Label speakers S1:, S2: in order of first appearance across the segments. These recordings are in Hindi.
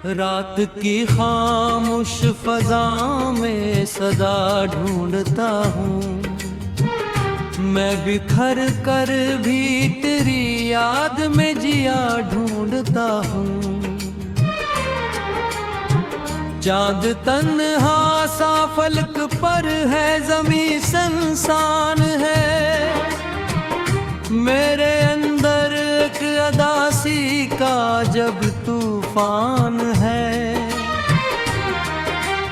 S1: रात की खामोश फजा में सदा ढूंढता हूँ, मैं बिखर कर भी तेरी याद में जिया ढूंढता हूँ। चांद तन्हा सा फलक पर है, ज़मीं संसान है, मेरे अंदर एक अदासी का जब तूफान है।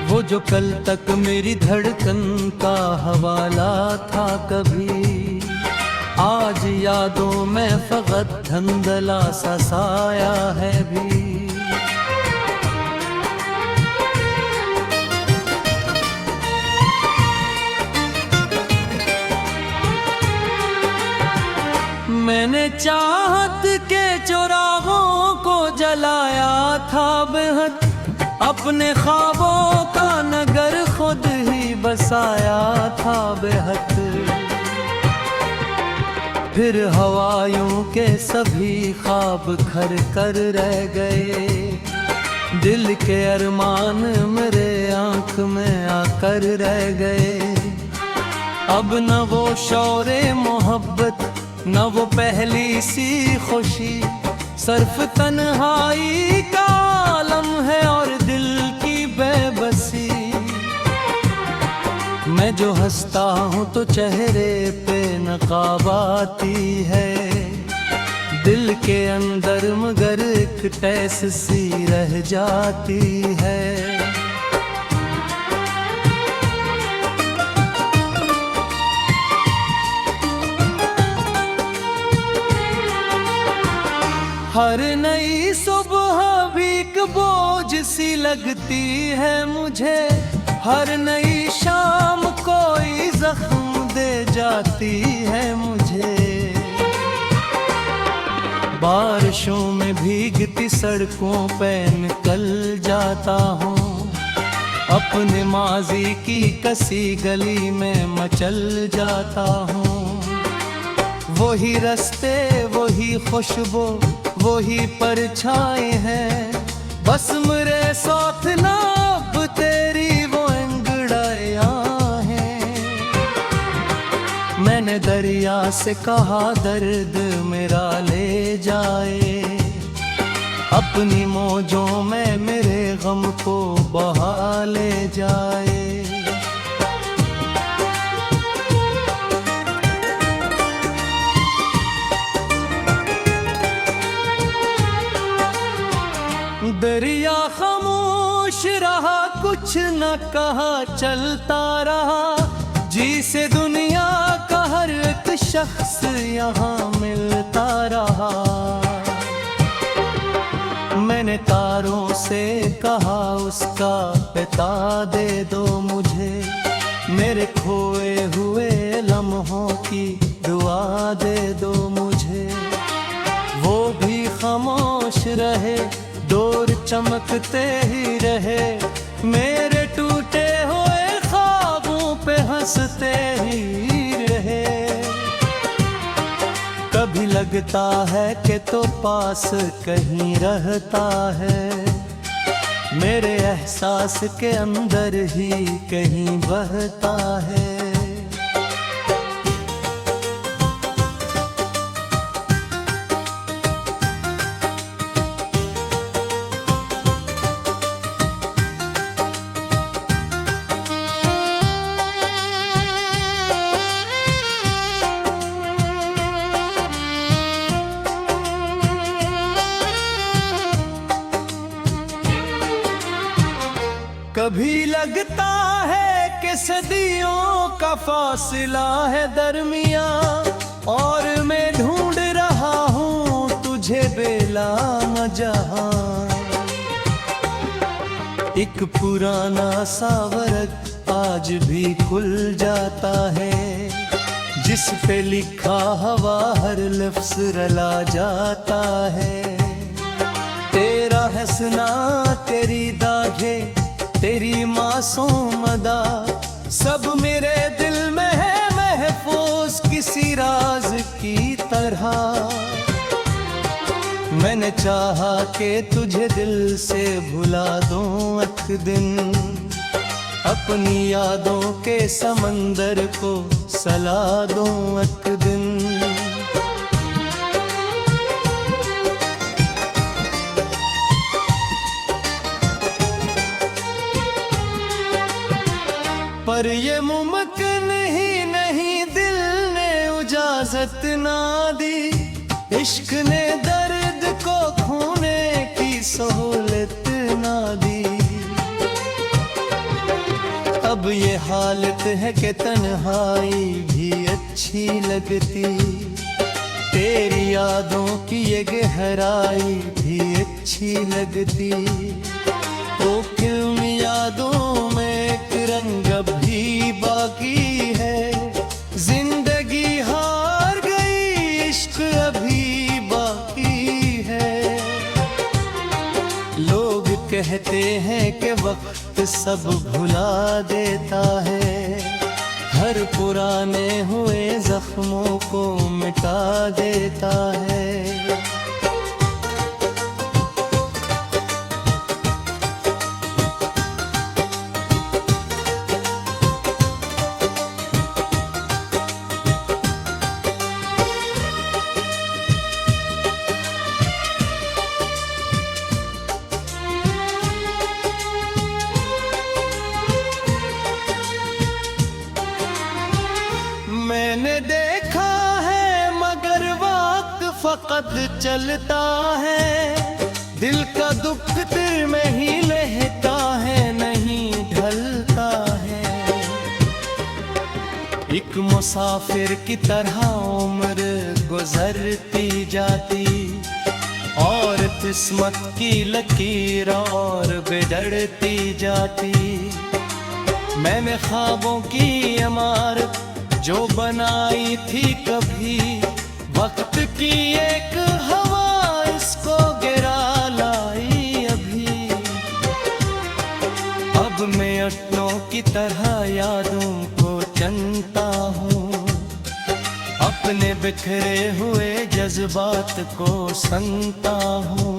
S1: वो जो कल तक मेरी धड़कन का हवाला था कभी, आज यादों में फकत धंधला सा साया है भी। मैंने चाहत के चौराहों को जलाया था बेहद, अपने ख्वाबों का नगर खुद ही बसाया था बेहद। फिर हवाओं के सभी ख्वाब खर कर रह गए, दिल के अरमान मेरे आंख में आकर रह गए। अब न वो शौरे मोहब्बत, न वो पहली सी खुशी, सिर्फ तन्हाई का आलम है और दिल की बेबसी। मैं जो हंसता हूँ तो चेहरे पे नकाब आती है, दिल के अंदर मगर एक टैस सी रह जाती है। हर नई सुबह भी एक बोझ सी लगती है मुझे, हर नई शाम कोई जख्म दे जाती है मुझे। बारिशों में भीगती सड़कों पे निकल जाता हूँ, अपने माजी की कसी गली में मचल जाता हूँ। वही रास्ते, वही खुशबू, वही परछाई है, बस मेरे साथ ना अब तेरी वो अंगड़ाइयाँ हैं। मैंने दरिया से कहा दर्द मेरा ले जाए, अपनी मौजों में मेरे गम को बहा ले जाए। दरिया खामोश रहा, कुछ न कहा, चलता रहा, जी से दुनिया का हर एक शख्स यहाँ मिलता रहा। मैंने तारों से कहा उसका पता दे दो मुझे, मेरे खोए हुए लम्हों की दुआ दे दो मुझे। वो भी खामोश रहे, डोर चमकते ही रहे, मेरे टूटे हुए ख्वाबों पे हंसते ही रहे। कभी लगता है कि तो पास कहीं रहता है, मेरे एहसास के अंदर ही कहीं बहता है। कभी लगता है कि सदियों का फासला है दरमिया, और मैं ढूंढ रहा हूँ तुझे बेलाम जहां। एक पुराना सा वर्क आज भी खुल जाता है, जिस पे लिखा हवा हर लफ्ज रला जाता है। तेरा हंसना, तेरी दाढ़े, तेरी मासूम अदा, सब मेरे दिल में है महफूज किसी राज की तरह। मैंने मैंने चाहा कि तुझे दिल से भुला दूं एक दिन, अपनी यादों के समंदर को सला दूं एक दिन। पर ये मुमकिन ही नहीं, दिल ने इजाजत ना दी, इश्क ने दर्द को खोने की सहूलत ना दी। अब ये हालत है कि तन्हाई भी अच्छी लगती, तेरी यादों की ये गहराई भी अच्छी लगती। ओ किन यादों में एक रंग भी बाकी है, जिंदगी हार गई इश्क अभी बाकी है। लोग कहते हैं कि वक्त सब भुला देता है, हर पुराने हुए जख्मों को मिटा देता है। मैंने देखा है मगर वक्त फकत चलता है, दिल का दुख दिल में ही रहता है, नहीं ढलता है। एक मुसाफिर की तरह उम्र गुजरती जाती, और किस्मत की लकीर और बिगड़ती जाती। मैंने ख्वाबों की इमारत जो बनाई थी कभी, वक्त की एक हवा इसको गिरा लाई अभी। अब मैं अटलों की तरह यादों को चनता हूँ, अपने बिखरे हुए जज्बात को संता हूँ।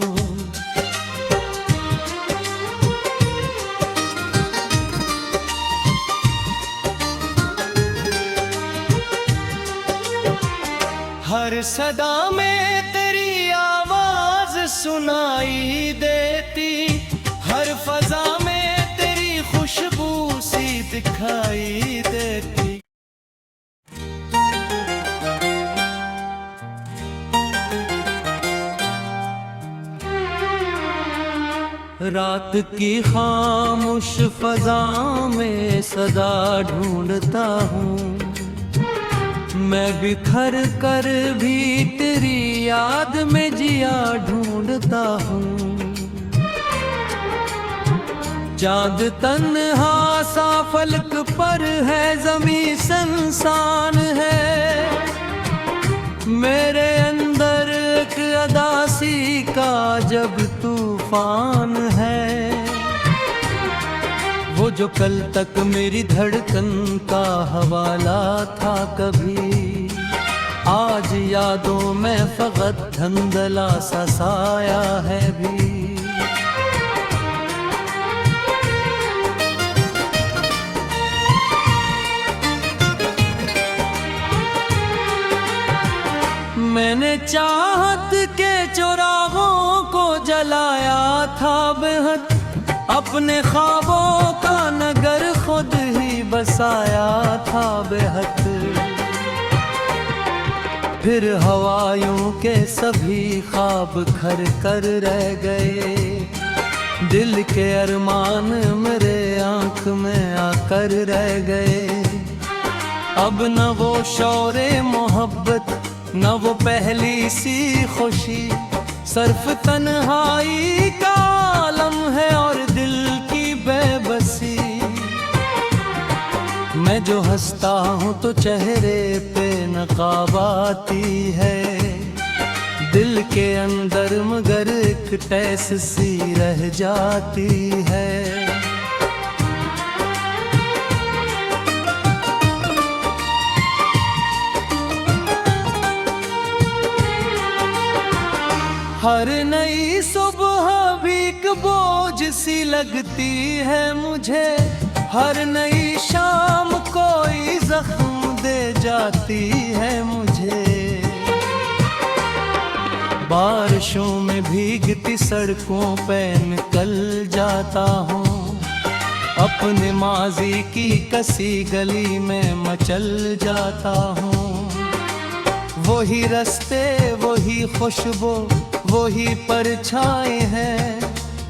S1: हर सदा में तेरी आवाज सुनाई देती, हर फजा में तेरी खुशबू सी दिखाई देती। रात की खामोश फजा में सदा ढूंढता हूँ, मैं बिखर कर भी तेरी याद में जिया ढूंढता हूँ। चाँद तन्हा सा फलक पर है, ज़मीं संसान है, मेरे अंदर एक अदासी का जब तूफान है। वो जो कल तक मेरी धड़कन का हवाला था कभी, आज यादों में फकत धंधला सा साया है भी। मैंने चाहत के चौराहों को जलाया था बेहद, अपने ख्वाबों का नगर खुद ही बसाया था बेहद। फिर हवाओं के सभी ख्वाब खर कर रह गए, दिल के अरमान मेरे आँख में आकर रह गए। अब न वो शौरे मोहब्बत, न वो पहली सी खुशी, सिर्फ तन्हाई का आलम है और दिल की बेबसी। मैं जो हंसता हूँ तो चेहरे पे नकाब आती है, दिल के अंदर मगर एक टैस सी रह जाती है। हर नई सुबह भी एक बोझ सी लगती है मुझे, हर नई शाम कोई जख्म दे जाती है मुझे। बारिशों में भीगती सड़कों पे निकल जाता हूँ, अपने माजी की कसी गली में मचल जाता हूँ। वही रास्ते, वही खुशबू, वही परछाई है,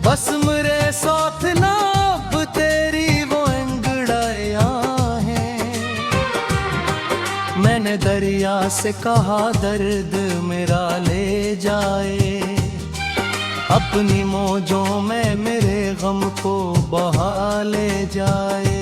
S1: बस मेरे साथ ना अब तेरी वो अंगड़ाइयाँ हैं। मैंने दरिया से कहा दर्द मेरा ले जाए, अपनी मौजों में मेरे गम को बहा ले जाए।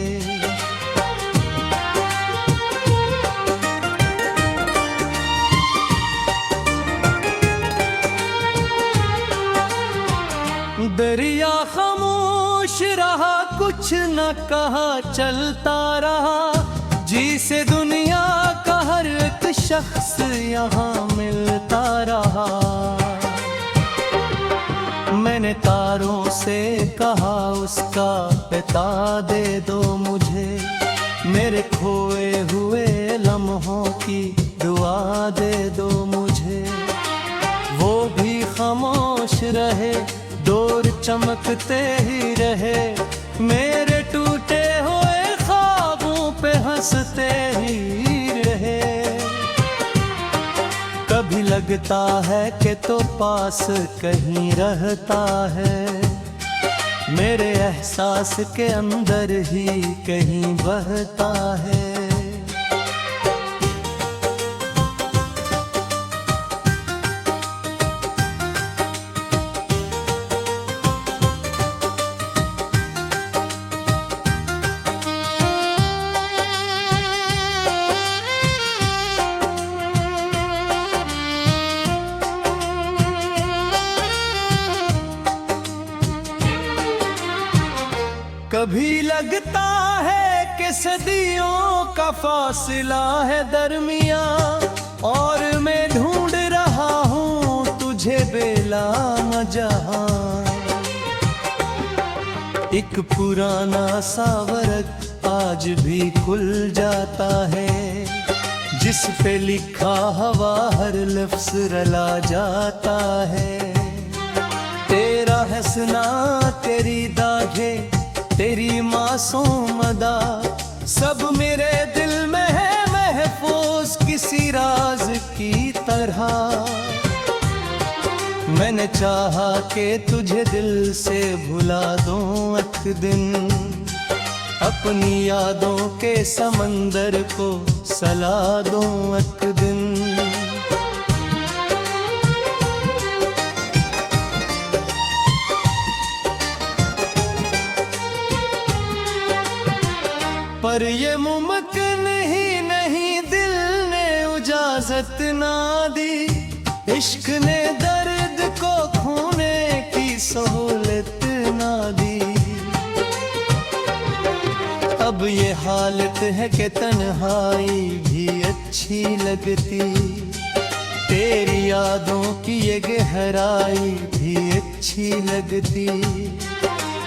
S1: दरिया खामोश रहा, कुछ न कहा, चलता रहा, जी से दुनिया का हर एक शख्स यहाँ मिलता रहा। मैंने तारों से कहा उसका पता दे दो मुझे, मेरे खोए हुए लम्हों की दुआ दे दो मुझे। वो भी खामोश रहे, डोर चमकते ही रहे, मेरे टूटे हुए ख्वाबों पे हंसते ही रहे। कभी लगता है कि तो पास कहीं रहता है, मेरे एहसास के अंदर ही कहीं बहता है। कभी लगता है कि सदियों का फासला है दरमिया, और मैं ढूंढ रहा हूँ तुझे बेलाम जहां। एक पुराना सा वर्क आज भी खुल जाता है, जिस पे लिखा हवा हर लफ्ज रला जाता है। तेरा हंसना, तेरी दाढ़ें, तेरी मासूम अदा, सब मेरे दिल में है महफूज किसी राज की तरह। मैंने चाहा कि तुझे दिल से भुला दूं एक दिन, अपनी यादों के समंदर को सला दूं एक दिन। पर ये मुमकिन ही नहीं, दिल ने इजाजत ना दी, इश्क ने दर्द को खोने की सहूलत ना दी। अब ये हालत है कि तन्हाई भी अच्छी लगती, तेरी यादों की ये गहराई भी अच्छी लगती।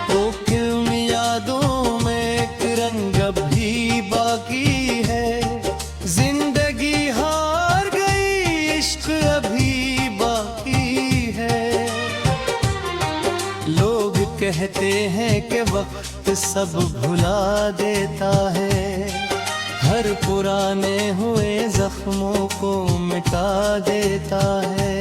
S1: ओ किन यादों में एक रंग भी बाकी है, जिंदगी हार गई, इश्क अभी बाकी है। लोग कहते हैं कि वक्त सब भुला देता है, हर पुराने हुए जख्मों को मिटा देता है।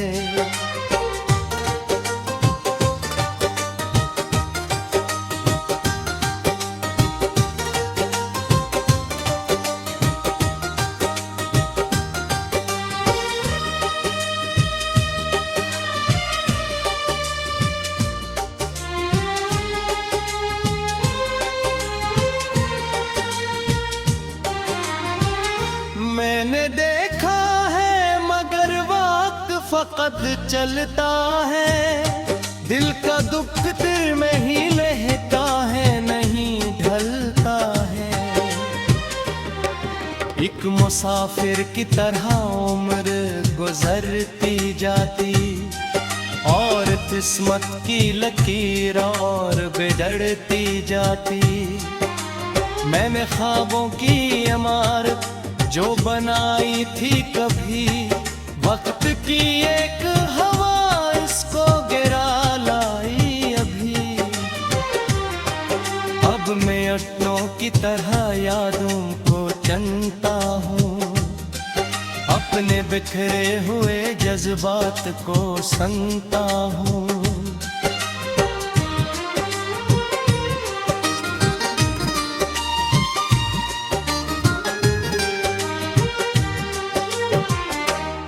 S1: मैंने देखा है मगर वक्त फकत चलता है, दिल का दुख दिल में ही रहता है, नहीं ढलता है। एक मुसाफिर की तरह उम्र गुजरती जाती, और किस्मत की लकीर और बिगड़ती जाती। मैंने ख्वाबों की इमारत जो बनाई थी कभी, वक्त की एक हवा इसको गिरा लाई अभी। अब मैं अटलों की तरह यादों को चनता हूँ, अपने बिखरे हुए जज्बात को संता हूँ।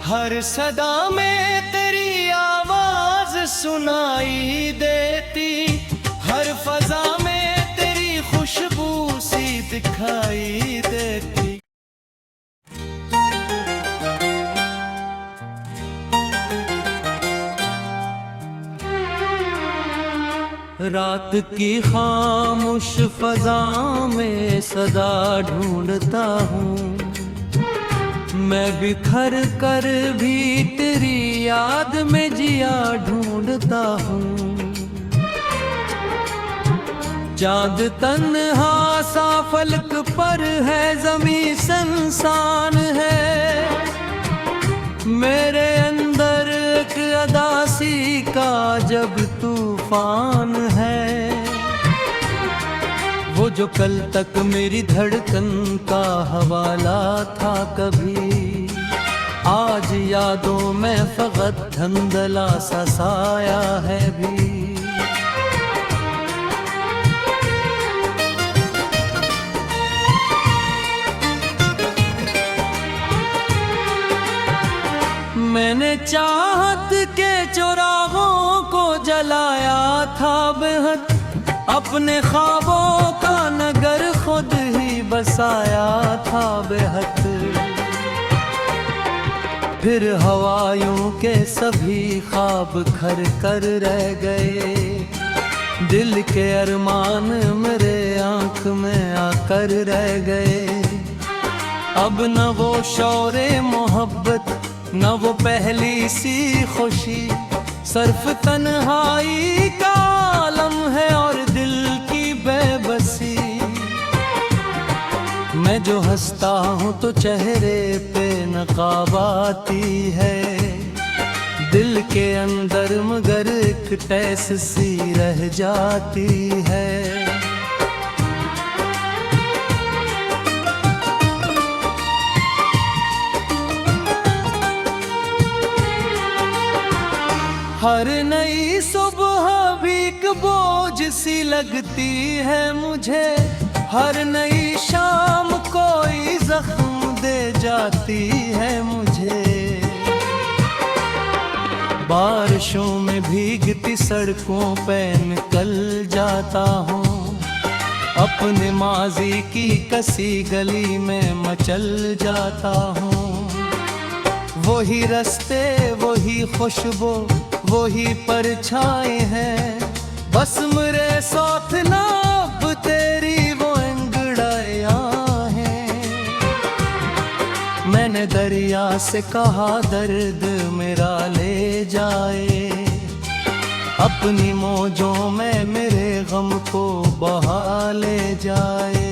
S1: हर सदा में तेरी आवाज सुनाई देती, हर फजा में तेरी खुशबू सी दिखाई देती। रात की खामोश फजा में सदा ढूंढता हूँ, मैं बिखर कर भी तेरी याद में जिया ढूंढता हूँ। चाँद तन्हा सा फलक पर है, ज़मीं संसान है, मेरे अंदर एक अदासी का जब तूफान है। वो जो कल तक मेरी धड़कन का हवाला था कभी, आज यादों में फकत धंधला सा साया है भी। मैंने चाहत के चौराहों को जलाया था बेहद, अपने ख्वाबों का नगर खुद ही बसाया था बेहद। फिर हवाओं के सभी ख्वाब खर कर रह गए, दिल के अरमान मेरे आंख में आकर रह गए। अब न वो शौरे मोहब्बत, न वो पहली सी खुशी, सिर्फ तन्हाई का आलम है और दिल की बेबसी। मैं जो हंसता हूँ तो चेहरे पे नकाब आती है, दिल के अंदर मगर एक टैस सी रह जाती है। हर नई सुबह भी एक बोझ सी लगती है मुझे, हर नई शाम कोई जख्म दे जाती है मुझे। बारिशों में भीगती सड़कों पे निकल जाता हूँ, अपने माजी की कसी गली में मचल जाता हूँ। वही रास्ते, वही खुशबू, वही परछाई हैं, बस मेरे साथ ना अब तेरी वो अंगड़ाइयाँ हैं। मैंने दरिया से कहा दर्द मेरा ले जाए, अपनी मौजों में मेरे गम को बहा ले जाए।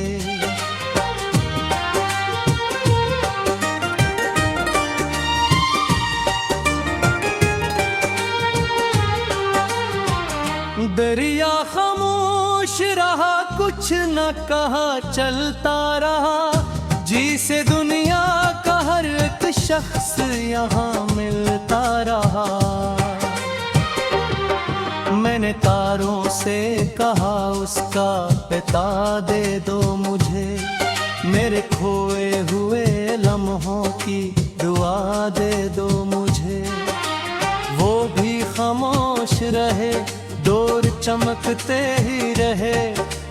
S1: दरिया खामोश रहा, कुछ न कहा, चलता रहा, जी से दुनिया का हर एक शख्स यहाँ मिलता रहा। मैंने तारों से कहा उसका पता दे दो मुझे, मेरे खोए हुए लम्हों की दुआ दे दो मुझे। वो भी खामोश रहे, डोर चमकते ही रहे,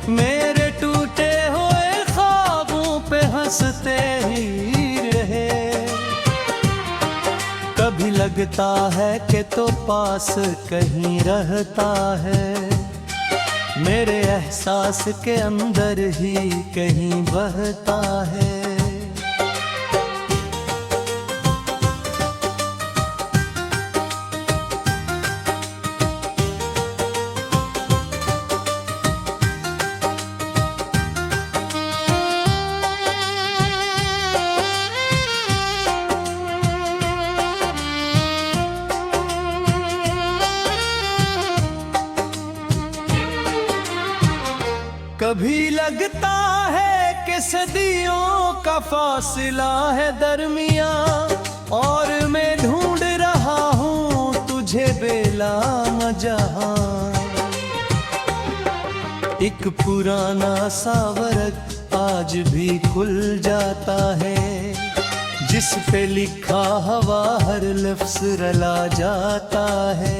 S1: मेरे टूटे हुए ख्वाबों पे हंसते ही रहे। कभी लगता है कि तो पास कहीं रहता है, मेरे एहसास के अंदर ही कहीं बहता है। कभी लगता है कि सदियों का फासला है दरमिया, और मैं ढूंढ रहा हूँ तुझे बेलाम जहां। एक पुराना सा वर्क आज भी खुल जाता है, जिस पे लिखा हवा हर लफ्ज रला जाता है।